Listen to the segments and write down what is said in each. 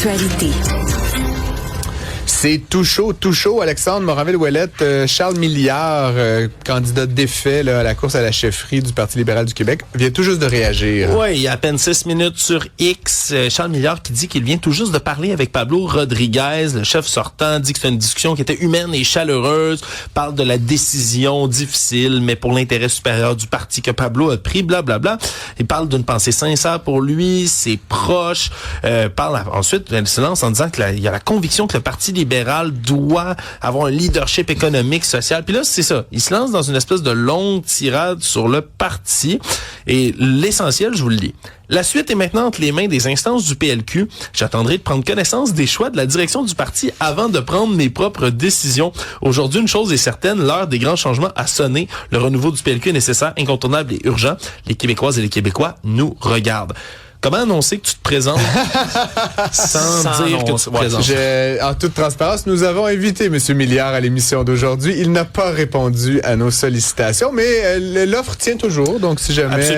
L'actualité. C'est tout chaud. Alexandre Moranville-Ouellette, Charles Milliard, candidat défait là, à la course à la chefferie du Parti libéral du Québec, vient tout juste de réagir. Oui, il y a à peine 6 minutes sur X. Charles Milliard qui dit qu'il vient tout juste de parler avec Pablo Rodriguez, le chef sortant, dit que c'est une discussion qui était humaine et chaleureuse, parle de la décision difficile, mais pour l'intérêt supérieur du parti que Pablo a pris, blablabla. Il parle d'une pensée sincère pour lui, ses proches, parle ensuite, il se lance en disant qu'il y a la conviction que le Parti libéral doit avoir un leadership économique, social. Puis là, c'est ça. Il se lance dans une espèce de longue tirade sur le parti. Et l'essentiel, je vous le lis. La suite est maintenant entre les mains des instances du PLQ. J'attendrai de prendre connaissance des choix de la direction du parti avant de prendre mes propres décisions. Aujourd'hui, une chose est certaine, l'heure des grands changements a sonné. Le renouveau du PLQ est nécessaire, incontournable et urgent. Les Québécoises et les Québécois nous regardent. Comment annoncer que tu te présentes sans dire que tu te présentes? En toute transparence, nous avons invité M. Milliard à l'émission d'aujourd'hui. Il n'a pas répondu à nos sollicitations, mais l'offre tient toujours. Donc, si jamais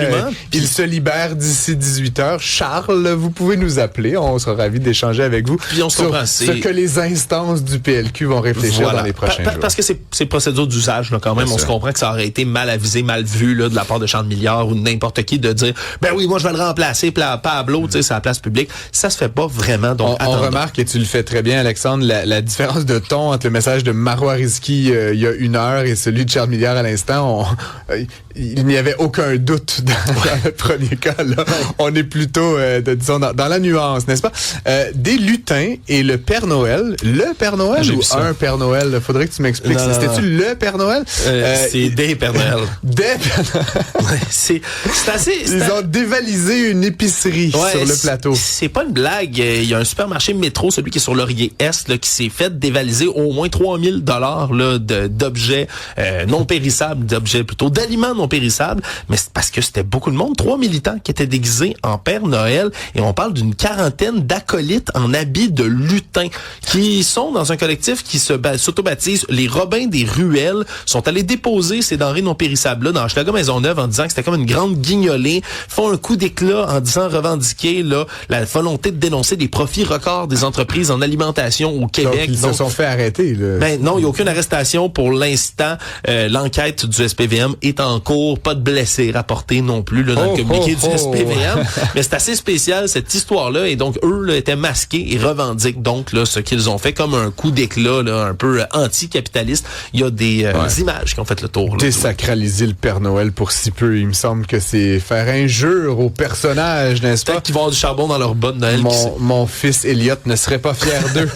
il se libère d'ici 18h, Charles, vous pouvez nous appeler. On sera ravis d'échanger avec vous puis on sur ce que les instances du PLQ vont réfléchir dans les prochains jours. Parce que c'est procédure d'usage là, quand même. On se comprend que ça aurait été mal avisé, mal vu là, de la part de Charles Milliard ou de n'importe qui de dire « Ben oui, moi je vais le remplacer » Pablo, tu sais, c'est la place publique. Ça se fait pas vraiment. Donc, on remarque, et tu le fais très bien, Alexandre, la différence de ton entre le message de Marois Risky il y a 1 heure et celui de Charles Milliard à l'instant. Il n'y avait aucun doute dans le premier cas. Là. On est plutôt, disons, dans la nuance, n'est-ce pas? Des lutins et le Père Noël. Le Père Noël ou un Père Noël? Faudrait que tu m'expliques. C'était-tu le Père Noël? C'est des Père Noël. Des Père Noël. C'est assez... Ils ont dévalisé une épicerie sur le plateau. C'est pas une blague. Il y a un supermarché Métro, celui qui est sur Laurier-Est, là, qui s'est fait dévaliser au moins 3000 $ là, d'objets non périssables, d'aliments non périssables. Mais c'est parce que c'était beaucoup de monde. 3 militants qui étaient déguisés en Père Noël. Et on parle d'une quarantaine d'acolytes en habits de lutins qui sont dans un collectif qui s'auto-baptise les Robins des Ruelles, sont allés déposer ces denrées non périssables-là dans Hochelaga Maisonneuve en disant que c'était comme une grande guignolée, font un coup d'éclat en disant revendiquer là la volonté de dénoncer des profits records des entreprises en alimentation au Québec. Donc, ils se sont fait arrêter. Là. Ben non, il n'y a aucune arrestation pour l'instant. L'enquête du SPVM est en cours. Pas de blessés rapportés non plus là, dans le communiqué du SPVM. Mais c'est assez spécial cette histoire-là. Et donc, eux là, étaient masqués et revendiquent donc là, ce qu'ils ont fait comme un coup d'éclat là, un peu anticapitaliste. Il y a des images qui ont fait le tour. Là, désacraliser le Père Noël pour si peu, il me semble que c'est faire injure au personnage, n'est-ce pas? Peut-être qu'ils vont avoir du charbon dans leur bas de Noël. Mon fils Elliot ne serait pas fier d'eux.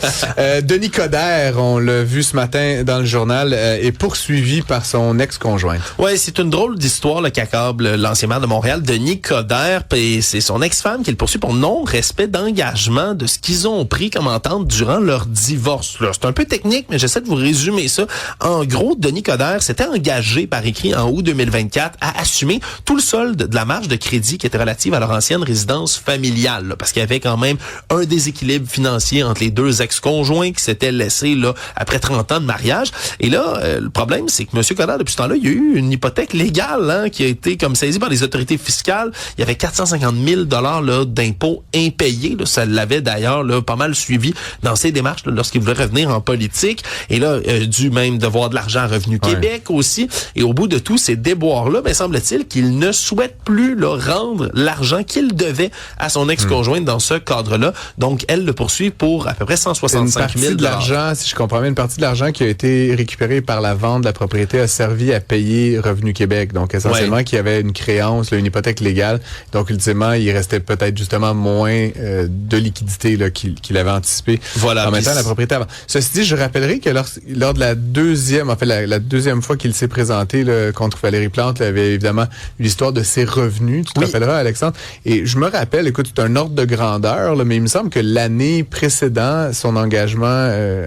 Denis Coderre, on l'a vu ce matin dans le journal, est poursuivi par son ex-conjointe. Ouais, c'est une drôle d'histoire là, qu'accable l'ancien maire de Montréal, Denis Coderre, et c'est son ex-femme qui le poursuit pour non-respect d'engagement de ce qu'ils ont pris comme entente durant leur divorce. Là, c'est un peu technique, mais j'essaie de vous résumer ça. En gros, Denis Coderre s'était engagé par écrit en août 2024 à assumer tout le solde de la marge de crédit qui était relative à leur ancienne résidence familiale, là, parce qu'il y avait quand même un déséquilibre financier entre les deux ex-conjoints qui s'étaient laissés là après 30 ans de mariage. Et là, le problème, c'est que M. Coderre, depuis ce temps-là, il y a eu une hypothèque légale qui a été comme saisie par les autorités fiscales. Il y avait 450 000 $ d'impôts impayés. Là, ça l'avait d'ailleurs là, pas mal suivi dans ses démarches là, lorsqu'il voulait revenir en politique. Et là, dû même devoir de l'argent à Revenu Québec aussi. Et au bout de tous ces déboires-là, ben, semble-t-il qu'il ne souhaite plus là, rendre l'argent qu'il devait à son ex-conjointe dans ce cadre-là. Donc, elle le poursuit pour à peu près 165 000 $. De l'argent, si je comprends bien, une partie de l'argent qui a été récupérée par la vente de la propriété a servi à payer Revenu Québec. Donc, essentiellement, qu'il y avait une créance, là, une hypothèque légale. Donc, ultimement, il restait peut-être justement moins de liquidité là, qu'il avait anticipé en mettant la propriété avant. Ceci dit, je rappellerai que lors de la deuxième fois qu'il s'est présenté là, contre Valérie Plante, il y avait évidemment l'histoire de ses revenus. Tu te rappelleras, Alexandre? Et je me rappelle, écoute, c'est un ordre de grandeur, là, mais il me semble que l'année précédente, son engagement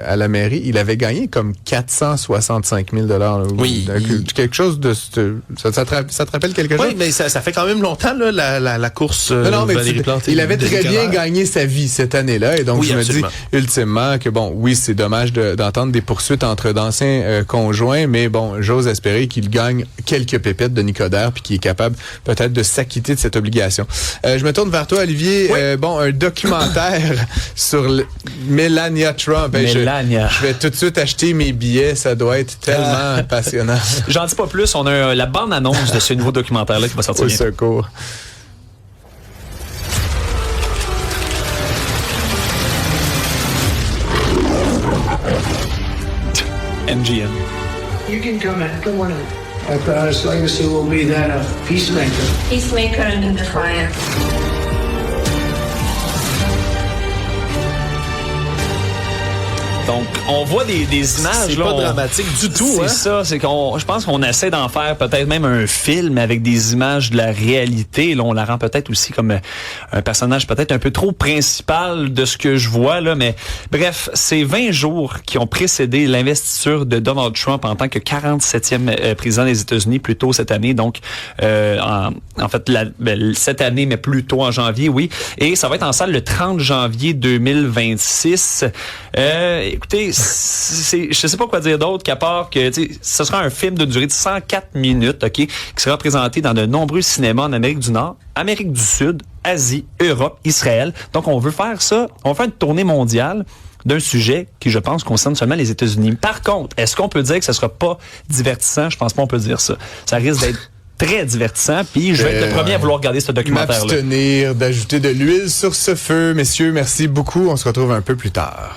à la mairie, il avait gagné comme 465 000 $. Oui. Quelque chose de... Ça te rappelle quelque chose? Oui, mais ça fait quand même longtemps, là, la course Valérie Plante. Il avait très bien gagné sa vie cette année-là. Et donc, je absolument. me dis, ultimement, que bon, oui, c'est dommage d'entendre des poursuites entre d'anciens conjoints, mais bon, j'ose espérer qu'il gagne quelques pépettes de Denis Coderre puis qu'il est capable peut-être de s'acquitter de cette obligation. Je me tourne vers toi, Olivier. Oui. Un documentaire sur Melania Trump. Melania. Je vais tout de suite acheter mes billets. Ça doit être tellement passionnant. J'en dis pas plus. On a la bande-annonce de ce nouveau documentaire-là qui va sortir Au bientôt. secours. MGM. You can come in. Come on in. My proudest legacy will be that of peacemaker. Peacemaker and defiant. Donc, on voit des images. C'est là, pas dramatique du tout, C'est hein? ça, je pense qu'on essaie d'en faire peut-être même un film avec des images de la réalité. Là, on la rend peut-être aussi comme un personnage peut-être un peu trop principal de ce que je vois, là. Mais bref, c'est 20 jours qui ont précédé l'investiture de Donald Trump en tant que 47e président des États-Unis plus tôt cette année. Donc, en fait, cette année, mais plus tôt en janvier, oui. Et ça va être en salle le 30 janvier 2026. Écoutez, je sais pas quoi dire d'autre qu'à part que ce sera un film de durée de 104 minutes, ok, qui sera présenté dans de nombreux cinémas en Amérique du Nord, Amérique du Sud, Asie, Europe, Israël. Donc on veut faire ça, on fait une tournée mondiale d'un sujet qui, je pense, concerne seulement les États-Unis. Par contre, est-ce qu'on peut dire que ça sera pas divertissant? Je pense pas on peut dire ça. Ça risque d'être très divertissant, puis je vais être le premier à vouloir regarder ce documentaire-là. M'abstenir d'ajouter de l'huile sur ce feu. Messieurs, merci beaucoup. On se retrouve un peu plus tard.